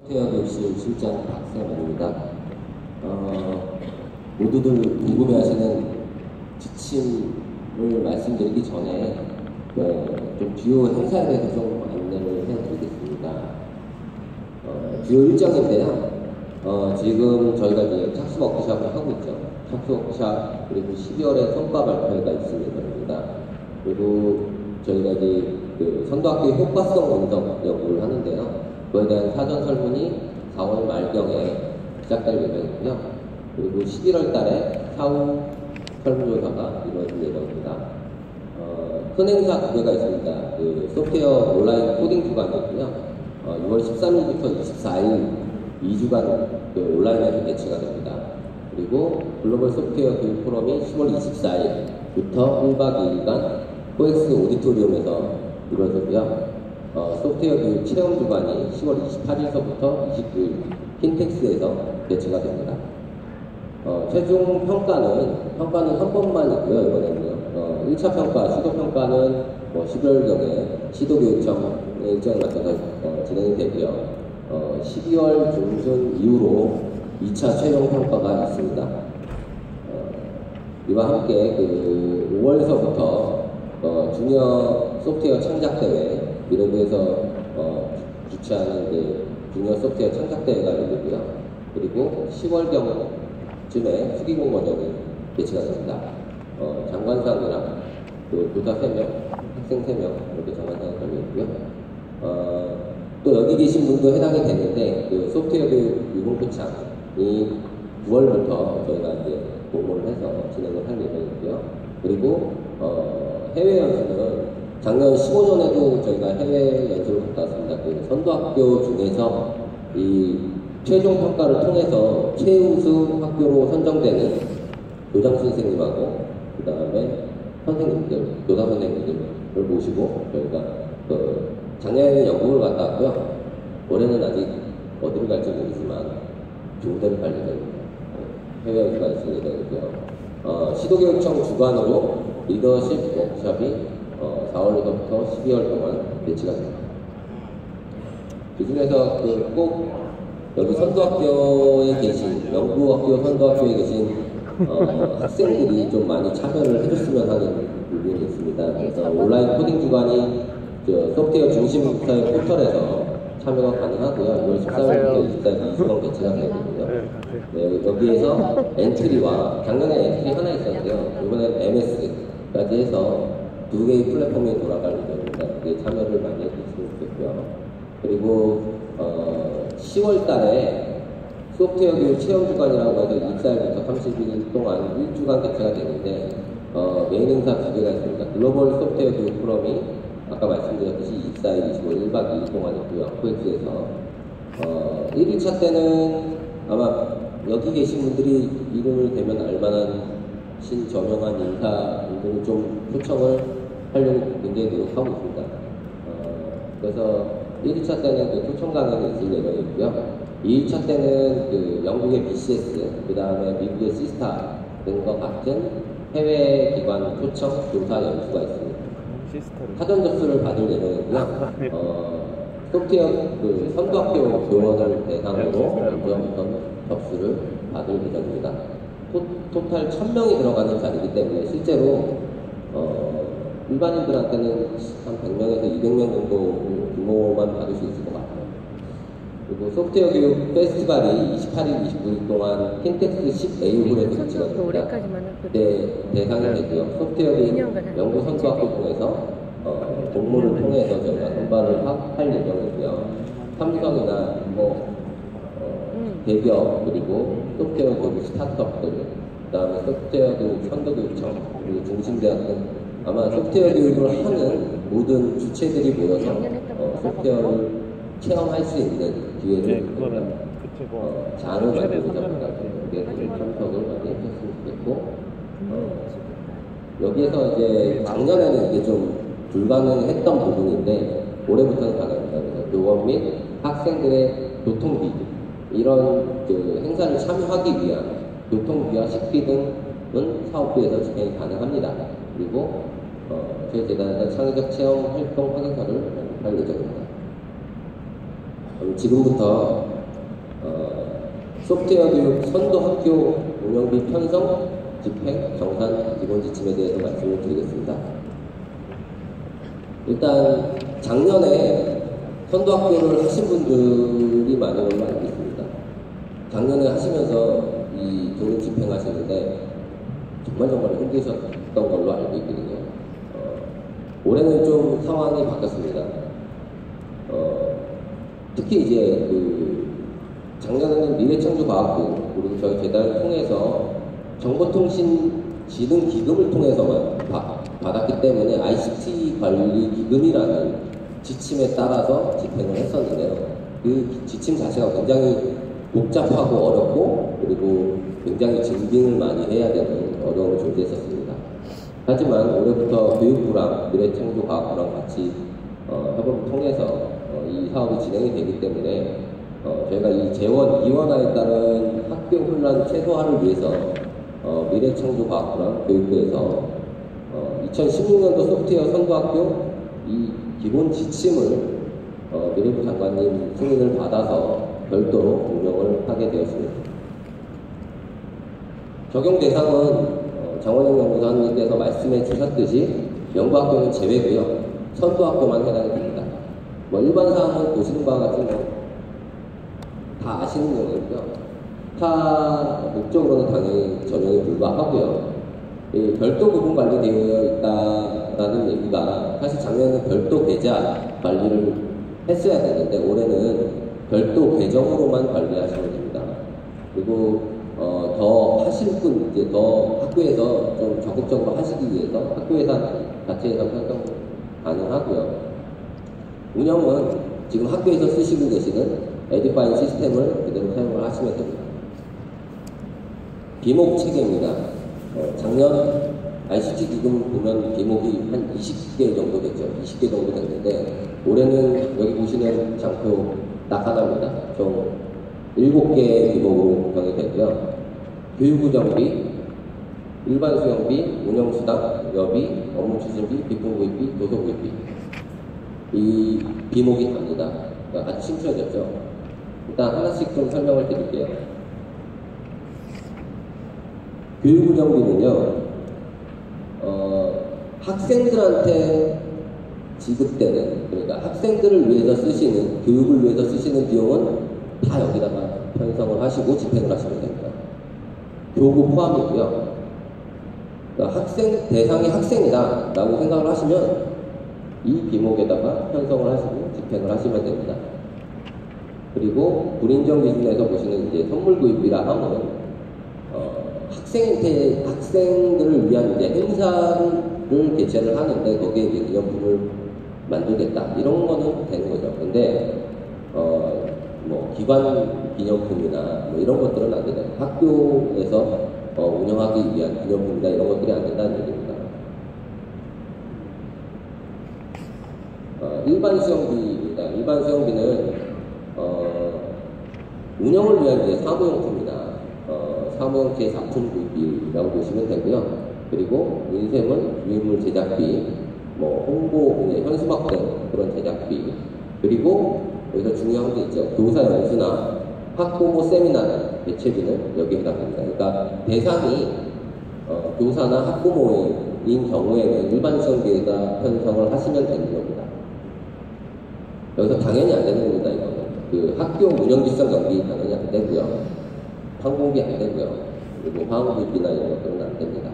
소프트웨어교실 실장 박세만입니다. 모두들 궁금해하시는 지침을 말씀드리기 전에 좀 주요 행사에 대해서 좀 안내를 해드리겠습니다. 주요 일정인데요. 지금 저희가 이제 착수 워크샵을 하고 있죠. 착수 워크샵 그리고 12월에 성과 발표가 있을 예정입니다. 그리고 저희가 이제 그 선도학교의 효과성 분석 연구를 하는데요. 그에 대한 사전 설문이 4월 말경에 시작될 예정이고요. 그리고 11월 달에 사후 설문조사가 이루어질 예정입니다. 큰 행사 두 개가 있습니다. 그 소프트웨어 온라인 코딩 주간이고요. 6월 13일부터 24일 2주간 그 온라인에서 개최가 됩니다. 그리고 글로벌 소프트웨어 교육 포럼이 10월 24일부터 1박 2일간 코엑스 오디토리움에서 이루어지고요. 소프트웨어 교육 체험 주간이 10월 28일서부터 29일 핀텍스에서 개최가 됩니다. 최종 평가는 한 번만 있고요. 이번에는요. 1차 평가, 시도 평가는 11월경에 시도교육청 일정에 맞춰서 진행이 되고요. 12월 중순 이후로 2차 최종 평가가 있습니다. 이와 함께 그 5월서부터 주니어 소프트웨어 창작대회 이런 데서 주최하는 주니어 소프트웨어 창작대회가 열리고요. 그리고 10월경쯤에 수기공모전이 개최가 됩니다. 장관상이랑 교사 3명, 학생 3명 이렇게 장관상이 걸려있고요. 또 여기 계신 분도 해당이 되는데 그 소프트웨어 교육 유공표창이 9월부터 저희가 이제 공모를 해서 진행을 할 예정이고요. 그리고 해외 연수는 작년 15년에도 저희가 해외 연수를 갔다 왔습니다. 그 선도학교 중에서 이 최종 평가를 통해서 최우수 학교로 선정되는 교장 선생님하고 그 다음에 선생님들, 교사 선생님들을 모시고 저희가 작년에는 영국을 갔다 왔고요. 올해는 아직 어디를 갈지 모르지만 좋은 데를 갈 예정입니다. 해외 연수가 있을 예정이고요. 시도교육청 주관으로 리더십 워크숍이 4월부터 12월 동안 개최가 됩니다. 그 중에서 꼭 여기 선도학교에 계신, 영구학교 선도학교에 계신 학생들이 좀 많이 참여를 해줬으면 하는 부분이 있습니다. 그래서 온라인 코딩 주간이 소프트웨어 중심부터의 포털에서 참여가 가능하고요. 6월 13일부터 24일 2주간 개최가 되거든요. 네, 여기에서 엔트리와 작년에 엔트리 하나 있었는데요. 이번엔 MS까지 해서 2개의 플랫폼이 돌아갈 예정입니다. 그게 참여를 많이 해주시면 좋겠고요. 그리고 10월 달에 소프트웨어 교육 체험 주간이라고 해서 24일부터 31일 동안 1주간 개최가 되는데 메인 행사 2개가 있습니다. 글로벌 소프트웨어 교육 포럼이 아까 말씀드렸듯이 24일, 25일 1박 2일 동안 있고요. 코엑스에서 1일차 때는 아마 여기 계신 분들이 이름을 대면 알만한 신저명한 인사분들을 좀 초청을 하려고 굉장히 노력하고 있습니다. 그래서 1일차 때는 그 초청 강연이 있을 예정이고요. 2일차 때는 그 영국의 BCS, 그 다음에 미국의 시스타 등과 같은 해외 기관 초청 교사 연수가 있습니다. 사전 접수를 받을 예정이고요. 소프트웨어 그 선도학교 교원을 대상으로 먼저부터 접수를 받을 예정입니다. 토탈 1000명이 들어가는 자리이기 때문에 실제로 일반인들한테는 한 100명에서 200명 정도 규모만 받을 수 있을 것 같아요. 그리고 소프트웨어 교육 페스티벌이 28일, 29일 동안 핀텍스 10A홀에서 개최가 됩니다. 네, 대상이 되고요. 소프트웨어 교육 연구 선도학교 통해서 공모를 통해서 저희가 선발을 할 예정이고요. 삼성이나 대기업 그리고 소프트웨어 교육 스타트업들, 그 다음에 소프트웨어 교육 선도교육청 그리고 중심대학 등 아마 소프트웨어 교육을 하는 모든 주체들이 모여서 소프트웨어를 체험할 수 있는 기회를 장을 만들고자 합니다. 참석을 많이 해주셨으면 좋겠고 여기에서 이제 작년에는 이게 좀 불가능했던 부분인데 올해부터는 가능합니다. 그래서 교원 및 학생들의 교통비 이런 그 행사를 참여하기 위한 교통비와 식비 등은 사업부에서 진행이 가능합니다. 그리고 저희 재단에서 창의적 체험 활동 확인서를 할 예정입니다. 지금부터 소프트웨어 교육 선도 학교 운영비 편성, 집행, 정산, 기본 지침에 대해서 말씀을 드리겠습니다. 일단 작년에 선도 학교를 하신 분들이 많은 걸로 알고 있습니다. 작년에 하시면서 이 교육 집행하시는데 정말 힘드셨던 걸로 알고 있거든요. 올해는 좀 상황이 바뀌었습니다. 특히 이제 작년에는 미래창조과학부 그리고 저희 재단을 통해서 정보통신진흥기금을 통해서만 받았기 때문에 ICT 관리기금이라는 지침에 따라서 집행을 했었는데요. 그 지침 자체가 굉장히 복잡하고 어렵고 그리고 굉장히 증빙을 많이 해야 되는 어려움을 존재했었습니다. 하지만 올해부터 교육부랑 미래창조과학부랑 같이 협업을 통해서 이 사업이 진행이 되기 때문에 저희가 이 재원 이원화에 따른 학교 혼란 최소화를 위해서 미래창조과학부랑 교육부에서 2016년도 소프트웨어 선도학교 이 기본 지침을 미래부 장관님 승인을 받아서 별도로 운영을 하게 되었습니다. 적용 대상은 장원영 연구사님께서 말씀해 주셨듯이 연구학교는 제외고요. 선도학교만 해당이 됩니다. 일반 사항은 보시는 바와 같이 다 아시는 내용이고요. 타 목적으로는 당연히 전형에 불과하고요. 별도 구분 관리되어 있다라는 얘기가 사실 작년에는 별도 계좌 관리를 했어야 되는데 올해는 별도 계정으로만 관리하시면 됩니다. 그리고 더 하실 분, 이제 더 학교에서 좀 적극적으로 하시기 위해서 학교에서 자체에서 편성 가능하고요. 운영은 지금 학교에서 쓰시고 계시는 에듀파인 시스템을 그대로 사용을 하시면 됩니다. 비목 체계입니다. 작년 ICT 기금 보면 비목이 한 20개 정도 됐죠. 20개 정도 됐는데 올해는 여기 보시는 장표 딱 하나입니다. 총 7개의 비목으로 구성이 되고요. 교육부 정비, 일반 수영비, 운영수당, 여비, 업무추진비, 비품구입비, 도서구입비 이 비목이 갑니다. 아주 심플해졌죠. 일단 하나씩 좀 설명을 드릴게요. 교육부 정비는요, 학생들한테 지급되는, 그러니까 학생들을 위해서 쓰시는, 교육을 위해서 쓰시는 비용은 다 여기다가 편성을 하시고 집행을 하시면 됩니다. 교구 포함이고요. 그러니까 대상이 학생이다 라고 생각을 하시면 이 비목에다가 편성을 하시고 집행을 하시면 됩니다. 그리고 불인정 기준에서 보시는 이제 선물 구입이라 하면 학생들을 위한 이제 행사를 개최를 하는데 거기에 이제 기념품을 만들겠다 이런 거는 되는 거죠. 근데 기관 기념품이나 이런 것들은 안 된다. 학교에서 운영하기 위한 기념품이나 이런 것들이 안 된다는 얘기입니다. 일반 수영비입니다. 일반 수영비는 운영을 위한 이제 사무용품이나 사무용 제작품 구입비라고 보시면 되고요. 그리고 인쇄물, 유인물 제작비, 홍보, 현수막 등 그런 제작비, 그리고 여기서 중요한 게 있죠. 교사 연수나 학부모 세미나 개최비는 여기에 해당됩니다. 그러니까 대상이 교사나 학부모인 경우에는 일반 수영비에다 편성을 하시면 되는 겁니다. 여기서 당연히 안 되는 겁니다. 이거는 학교 운영지성 경비 당연히 안 되고요. 항공비 안 되고요. 그리고 화학구입이나 이런 것들은 안 됩니다.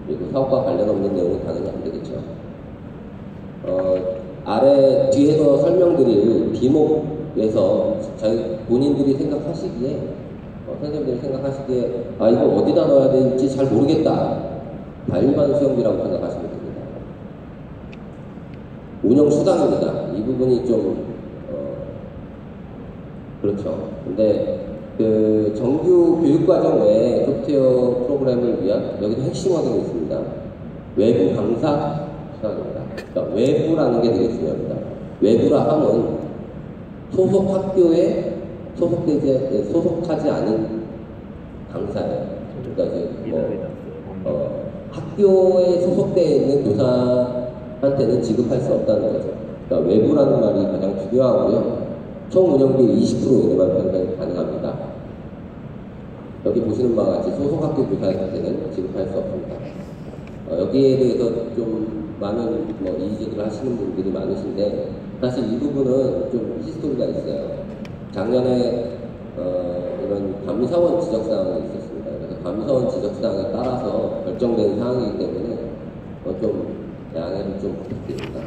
그리고 사업과 관련 없는 내용은 당연히 안 되겠죠. 아래 뒤에서 설명드릴 비목에서 본인들이 생각하시기에 선생님들이 생각하시기에 이거 어디다 넣어야 될지 잘 모르겠다. 다 일반 수영비라고 생각하시면 됩니다. 운영 수당입니다. 이 부분이 좀 그렇죠. 근데 정규 교육과정 외에 소프트웨어 프로그램을 위한 여기도 핵심 과정이 있습니다. 외부 강사 수당입니다. 그러니까 외부라는 게 되게 중요합니다. 외부라 하면 소속 학교에 소속하지 않은 강사예요. 그러니까 이제 학교에 소속되어 있는 교사한테는 지급할 수 없다는 거죠. 그러니까 외부라는 말이 가장 중요하고요. 총 운영비 20% 이내만 편성이 가능합니다. 여기 보시는 바와 같이 소속학교 교사한테는 지급할 수 없습니다. 여기에 대해서 좀 많은 이의제기를 하시는 분들이 많으신데, 사실 이 부분은 좀 히스토리가 있어요. 작년에 이런 감사원 지적사항이 있었습니다. 그래서 감사원 지적사항에 따라서 결정된 사항이기 때문에 좀 양해를 좀 부탁드립니다.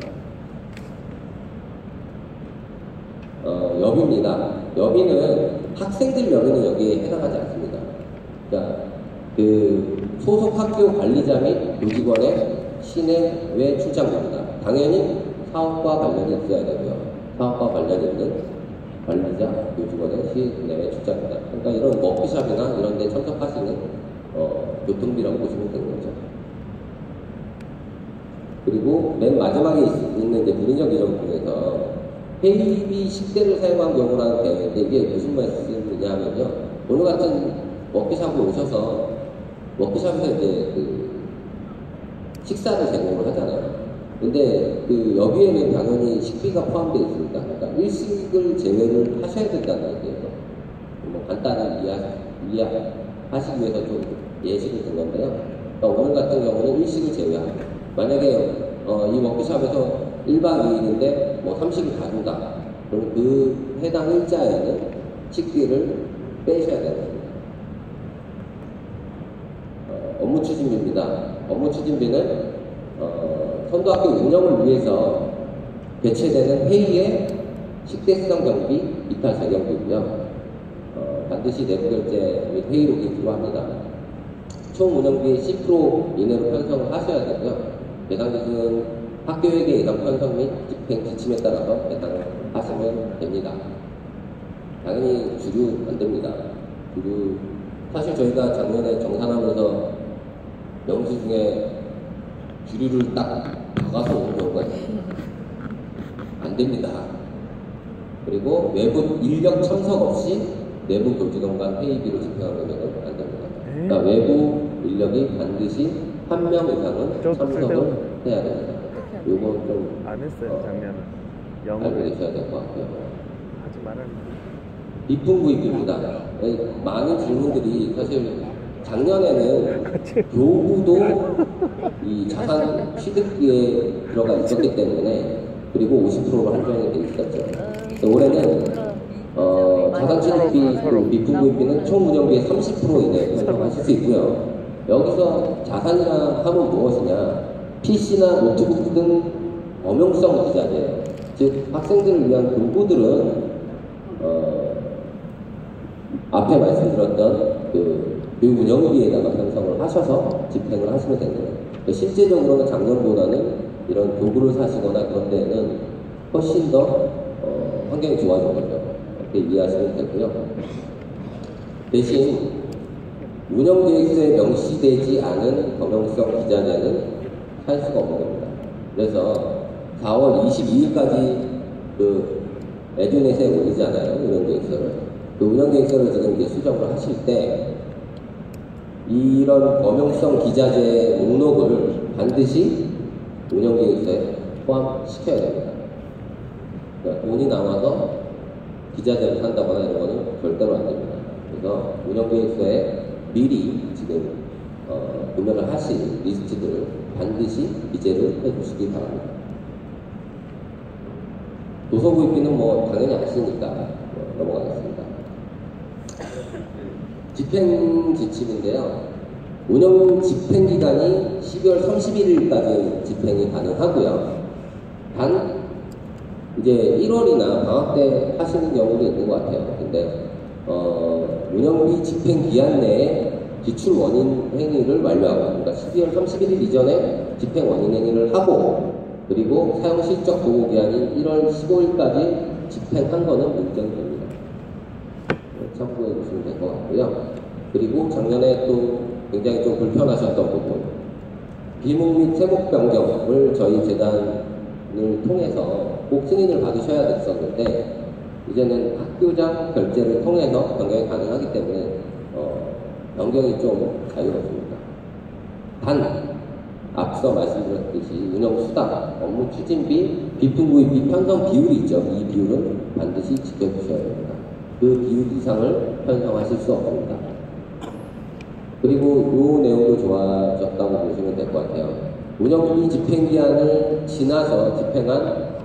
여비입니다. 여비는 학생들 여비는 여기에 해당하지 않습니다. 그러니까 그 소속 학교 관리자 및 교직원의 시내 외 출장료입니다. 당연히 사업과 관련이 있어야 되고요. 사업과 관련이 있는 관리자, 교직원의 시내외 출장입니다. 그러니까 이런 워크숍이나 이런 데 참석하시는 교통비라고 보시면 되는 거죠. 그리고 맨 마지막에 있는 이제 문의적 규정 중에서 회의비 10대를 사용한 경우라는 내용인데, 이게 무슨 말씀이냐 하면요. 오늘 같은 워크숍에 오셔서 워크숍에서 이제 그 식사를 제공을 하잖아요. 근데 그 여기에는 당연히 식비가 포함되어 있습니다. 그러니까 일식을 제외를 하셔야 된다는 얘기예요. 간단히 이해하시기 위해서 좀 예시를 든 건데요. 그러니까 오늘 같은 경우는 일식을 제외합니다. 만약에 이 워크숍에서 1박 2일인데 3식을 다 준다. 그럼 그 해당 일자에는 식비를 빼셔야 되는 겁니다. 업무 추진비입니다. 업무 추진비는 선도학교 운영을 위해서 개최되는 회의의 식대 수당 경비, 이탈 자경비고요. 반드시 내부 결제 및 회의록이 필요합니다. 총 운영비의 10% 이내로 편성을 하셔야 되고요. 예상 기준은 학교에게 예산 편성 및 집행 지침에 따라서 예산을 하시면 됩니다. 당연히 주류 안 됩니다. 주류, 사실 저희가 작년에 정산하면서 명수 중에 주류를 딱 박아서 온 경우가 있습니다. 안 됩니다. 그리고 외부 인력 참석 없이 내부 교직원 간 회의비로 집행하는 경우는 안 됩니다. 그러니까 외부 인력이 반드시 한 명 이상은 참석을 해야 됩니다. 요건 좀 안 했어요, 작년에. 알고 계셔야 될 것 같고요. 하지 말아요. 입분 구입입니다. 많은 질문들이 사실 작년에는 교구도 이 자산 취득기에 들어가 있었기 때문에, 그리고 50%로 한정이 되어 있었죠. 올해는 자산 취득비, 입분 구입비는 총 운영비의 30% 이내에 편성하실 수 있고요. 여기서 자산이라 하면 무엇이냐? PC나 노트북 등 범용성 기자재예요. 즉 학생들을 위한 도구들은 앞에 말씀드렸던 그 교육 운영비에다가 편성을 하셔서 집행을 하시면 됩니다. 실제적으로는 작년보다는 이런 도구를 사시거나 그런 데에는 훨씬 더 환경이 좋아진 거죠. 이렇게 이해하시면 되고요. 대신 운영계획서에 명시되지 않은 범용성 기자재는 할 수가 없는 겁니다. 그래서 4월 22일까지 그 에듀넷에 올리잖아요. 운영계획서를. 그 운영계획서를 지금 이제 수정을 하실 때 이런 범용성 기자재 목록을 반드시 운영계획서에 포함시켜야 됩니다. 그러니까 돈이 나와서 기자재를 산다거나 이런 거는 절대로 안 됩니다. 그래서 운영계획서에 미리 지금 구매를 하실 리스트들을 반드시 기재를 해주시기 바랍니다. 도서구입비는 당연히 아시니까 넘어가겠습니다. 집행 지침인데요. 운영 집행 기간이 12월 31일까지 집행이 가능하고요. 단 이제 1월이나 방학 때 하시는 경우도 있는 것 같아요. 근데 운영비 집행 기한 내에 지출 원인 행위를 완료하고, 그러니까 12월 31일 이전에 집행 원인 행위를 하고, 그리고 사용 실적 보고 기한이 1월 15일까지 집행한 거는 문제됩니다. 참고해 주시면 될 것 같고요. 그리고 작년에 또 굉장히 좀 불편하셨던 부분, 비목 및 세목 변경을 저희 재단을 통해서 꼭 승인을 받으셔야 됐었는데, 이제는 학교장 결재를 통해서 변경이 가능하기 때문에 변경이 좀 자유롭습니다. 단 앞서 말씀드렸듯이 운영 수당, 업무 추진비, 비품구입비 편성 비율이 있죠. 이 비율은 반드시 지켜주셔야 됩니다. 그 비율 이상을 편성하실 수 없습니다. 그리고 이 내용도 좋아졌다고 보시면 될 것 같아요. 운영비 집행기한을 지나서 집행한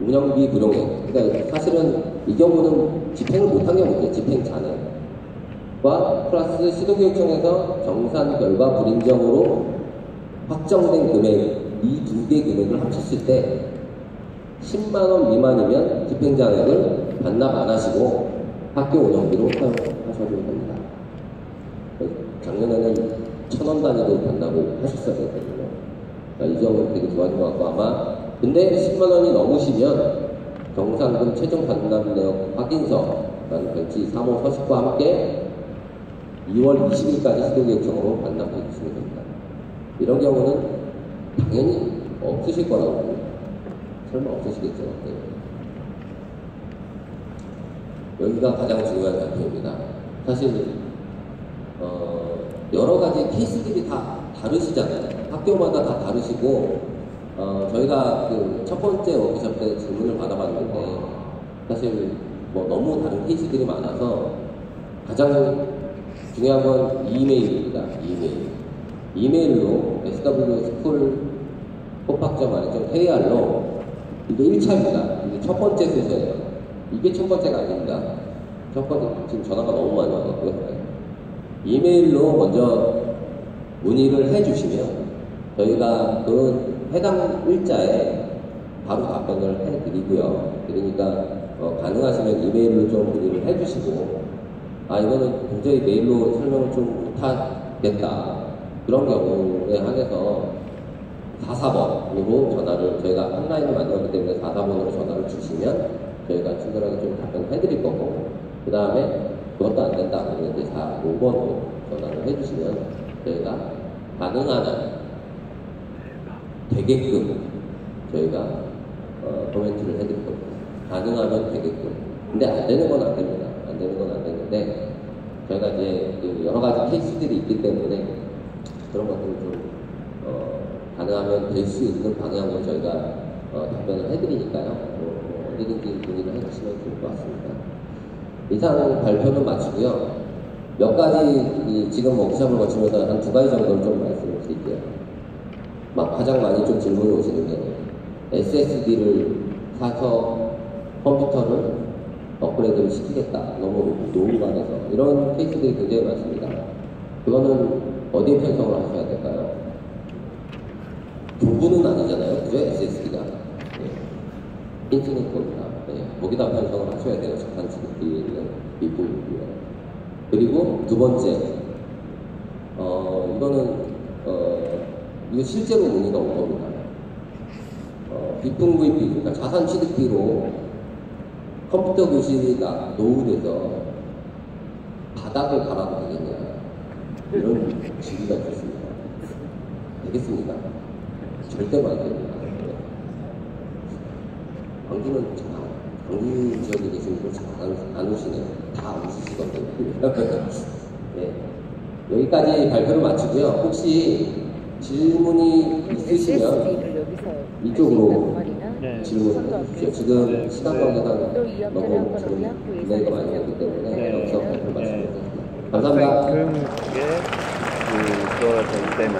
운영비 불용액. 그러니까 사실은 이 경우는 집행을 못한 경우죠. 집행 잔액과 플러스 시도교육청에서 정산 결과 불인정으로 확정된 금액, 이 두 개 금액을 합쳤을 때 10만원 미만이면 집행잔액을 반납 안 하시고 학교 운영비로 사용하셔도 됩니다. 작년에는 1,000원 단위로 반납을 하셨어야 되거든요. 이 점은 되게 좋아진 것 같고, 아마 근데 10만원이 넘으시면 경상금 최종 반납 내역 확인서라는 별지 3호 서식과 함께 2월 20일까지 시도교육청으로 반납해 주시면 됩니다. 이런 경우는 당연히 없으실 거라고 봅니다. 설마 없으시겠죠? 네. 여기가 가장 중요한 발표입니다. 사실 여러 가지 케이스들이 다 다르시잖아요. 학교마다 다 다르시고 저희가 그 첫 번째 워크숍 때 질문을 받아봤는데 사실 뭐 너무 다른 케이스들이 많아서 가장 중요한 건 이메일입니다. 이메일로 swschool KR로 이게 1차입니다. 이게 첫 번째 순서예요. 이게 첫 번째가 아닙니다. 첫 번째, 지금 전화가 너무 많이 와갖고요. 이메일로 먼저 문의를 해주시면 저희가 그 해당 일자에 바로 답변을 해드리고요. 그러니까 가능하시면 이메일로 좀 문의를 해주시고 이거는 도저히 메일로 설명을 좀 못하겠다. 그런 경우에 한해서 44번으로 전화를 저희가 온라인을 만들었기 때문에 44번으로 전화를 주시면 저희가 친절하게 좀 답변해드릴 거고 그 다음에 그것도 안 된다. 그러면 이제 45번으로 전화를 해주시면 저희가 가능한 한 되게끔 저희가 코멘트를 해드릴 겁니다. 가능하면 되게끔. 근데 안 되는 건 안 됩니다. 안 되는 건 안 되는데 저희가 이제 여러 가지 케이스들이 있기 때문에 그런 것들을 좀 가능하면 될 수 있는 방향으로 저희가 답변을 해드리니까요. 언제든지 문의를 해주시면 좋을 것 같습니다. 이상 발표는 마치고요. 몇 가지 지금 워크숍을 거치면서 한 2가지 정도를 좀 말씀을 드릴게요. 가장 많이 좀 질문이 오시는 게 SSD를 사서 컴퓨터를 업그레이드를 시키겠다. 너무 노후가 돼서 이런 케이스들이 굉장히 많습니다. 그거는 어디에 편성을 하셔야 될까요? 교부는 아니잖아요. 그죠? SSD가. 인터넷 겁니다. 거기다 편성을 하셔야 돼요. 자산 취득비에 있는 비품이고요. 그리고 두 번째, 이거는 이거 실제로 문의가 온 겁니다. 비품구입비, 그러니까 자산 취득비로 컴퓨터 교실이 노후돼서 바닥을 갈아도 되겠냐 이런 질의가 있었습니다. 되겠습니다. 절대로 안 됩니다. 광주는 광주 지역에 계신 분들 잘 안 오시네요. 다 웃으시거든요. 네. 여기까지 발표를 마치고요. 혹시 질문이 있으시면 이쪽으로 질문을 해주십시오. 지금 시간 관계상 너무 진행이 많이 됐기 때문에 여기서 발표를 마치겠습니다. 감사합니다. 교육에 들어갈 때만